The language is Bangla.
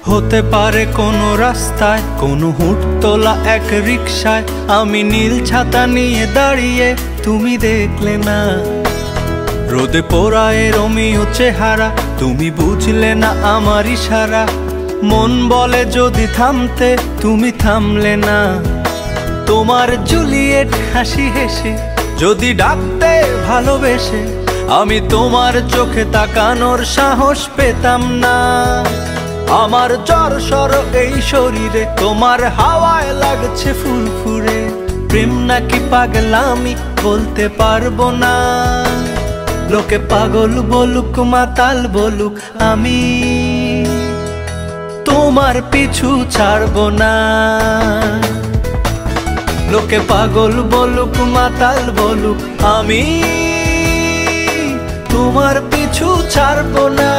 হতে পারে কোনো রাস্তায়, কোনো হুটতোলা এক রিকশায় আমি নীল ছাতা নিয়ে দাঁড়িয়ে, তুমি দেখলে না। রোদে পোড়ায় রোমিও চেহারা, তুমি বুঝলে না আমার ইশারা। মন বলে যদি থামতে, তুমি থামলে না। তোমার জুলিয়েট হাসি হেসে যদি ডাকতে ভালোবেসে, আমি তোমার চোখে তাকানোর সাহস পেতাম না। আমার জ্বর সর এই শরীরে, তোমার হাওয়ায় লাগছে ফুরফুরে। প্রেম নাকি পাগলামি বলতে পারবো না। লোকে পাগল বলুক মাতাল বলুক, আমি তোমার পিছু ছাড়বো না। লোকে পাগল বলুক মাতাল বলুক, আমি তোমার পিছু ছাড়বো না।